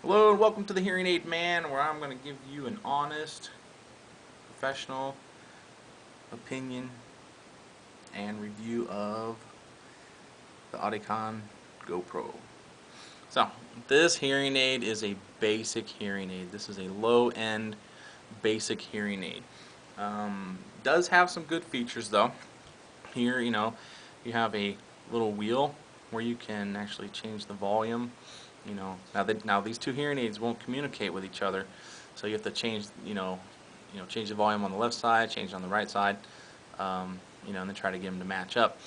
Hello and welcome to the Hearing Aid Man, where I'm going to give you an honest, professional opinion and review of the Oticon Go Pro. So, this hearing aid is a basic hearing aid. This is a low-end basic hearing aid. Does have some good features though. Here, you have a little wheel where you can actually change the volume. Now these two hearing aids won't communicate with each other, so you have to change, change the volume on the left side, change it on the right side, and then try to get them to match up.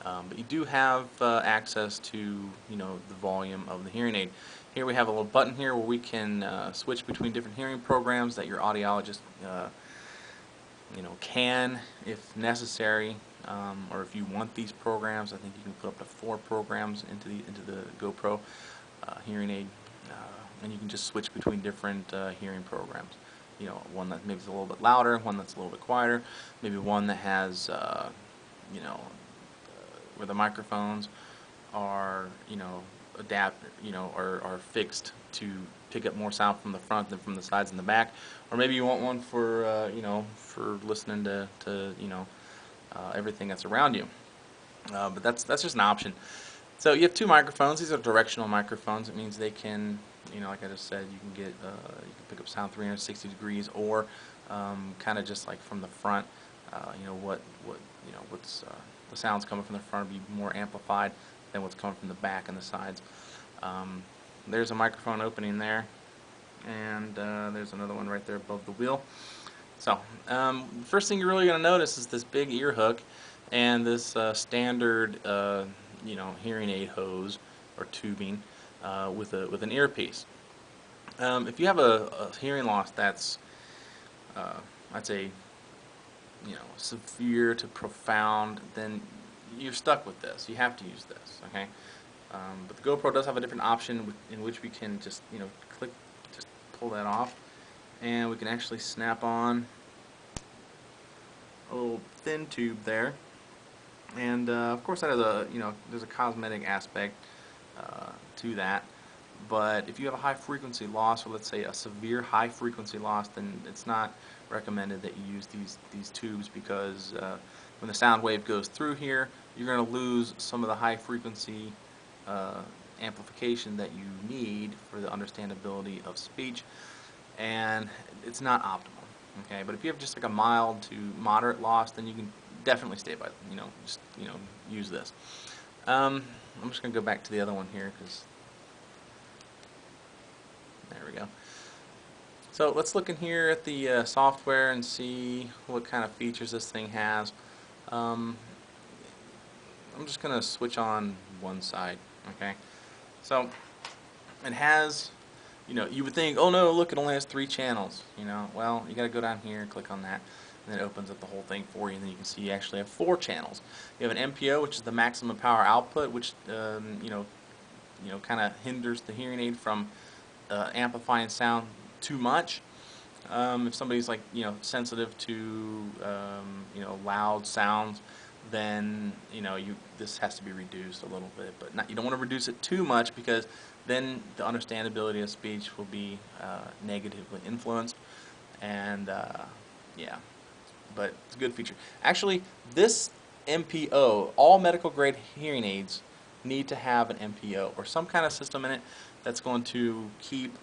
But you do have access to, the volume of the hearing aid. Here we have a little button here where we can switch between different hearing programs that your audiologist can, if necessary, or if you want these programs. I think you can put up to 4 programs into the GoPro hearing aid, and you can just switch between different hearing programs. One that maybe is a little bit louder, one that's a little bit quieter, maybe one that has, where the microphones are, adapt, are fixed to pick up more sound from the front than from the sides and the back, or maybe you want one for, for listening to everything that's around you. But that's just an option. So you have 2 microphones. These are directional microphones. It means they can, like I just said, you can get, you can pick up sound 360 degrees, or kind of just like from the front. What's the sounds coming from the front will be more amplified than what's coming from the back and the sides. There's a microphone opening there, and there's another one right there above the wheel. So, first thing you're really going to notice is this big ear hook and this standard, hearing aid hose or tubing with an earpiece. If you have a hearing loss that's, I'd say, severe to profound, then you're stuck with this. You have to use this, okay? But the GoPro does have a different option in which we can just, click, just pull that off, and we can actually snap on a little thin tube there. And of course that is there's a cosmetic aspect to that. But if you have a high frequency loss, or let's say a severe high frequency loss, then it's not recommended that you use these tubes, because when the sound wave goes through here, you're going to lose some of the high frequency amplification that you need for the understandability of speech, and it's not optimal. Okay, but if you have just like a mild to moderate loss, then you can definitely stay by, just use this. I'm just going to go back to the other one here, because there we go. So let's look in here at the software and see what kind of features this thing has. I'm just going to switch on one side, okay? So it has, you would think, oh no, look, it only has 3 channels. Well, you got to go down here and click on that, and then it opens up the whole thing for you, and then you can see you actually have 4 channels. You have an MPO, which is the maximum power output, which kind of hinders the hearing aid from amplifying sound too much. If somebody's like sensitive to loud sounds, then this has to be reduced a little bit, but you don't want to reduce it too much, because then the understandability of speech will be negatively influenced. And yeah, but it's a good feature. Actually, this MPO, all medical grade hearing aids need to have an MPO or some kind of system in it that's going to keep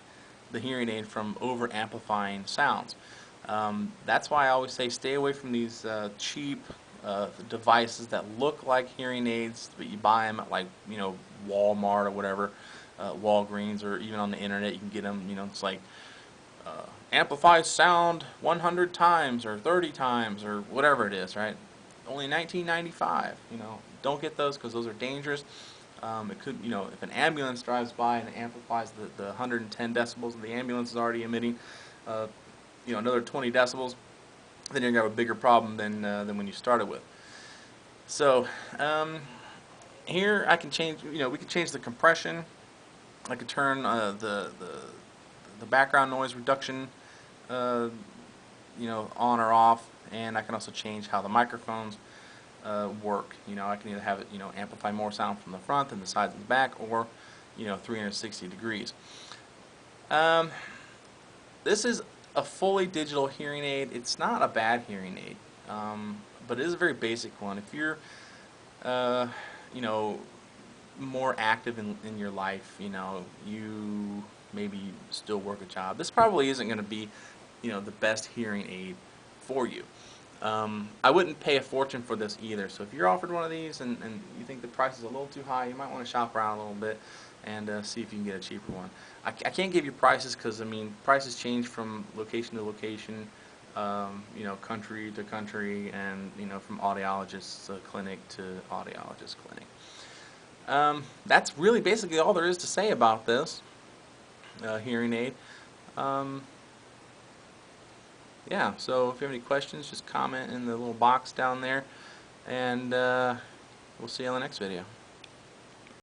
the hearing aid from over amplifying sounds. That's why I always say stay away from these cheap devices that look like hearing aids, but you buy them at like Walmart or whatever, Walgreens, or even on the internet you can get them. It's like amplifies sound 100 times or 30 times or whatever it is, right? Only $19.95. Don't get those, because those are dangerous. It could, if an ambulance drives by and it amplifies the 110 decibels that the ambulance is already emitting, another 20 decibels, then you're gonna have a bigger problem than when you started with. So here I can change. We can change the compression. I could turn the background noise reduction, on or off, and I can also change how the microphones work. I can either have it, amplify more sound from the front than the sides and the back, or 360 degrees. Um, this is a fully digital hearing aid. It's not a bad hearing aid, but it is a very basic one. If you're, uh, you know, more active in your life, you maybe still work a job, this probably isn't going to be, the best hearing aid for you. I wouldn't pay a fortune for this either. So if you're offered one of these and you think the price is a little too high, you might want to shop around a little bit and see if you can get a cheaper one. I can't give you prices because, I mean, prices change from location to location, country to country, and, from audiologist clinic to audiologist clinic. That's really basically all there is to say about this hearing aid. Um, yeah, so if you have any questions, just comment in the little box down there, and we'll see you on the next video.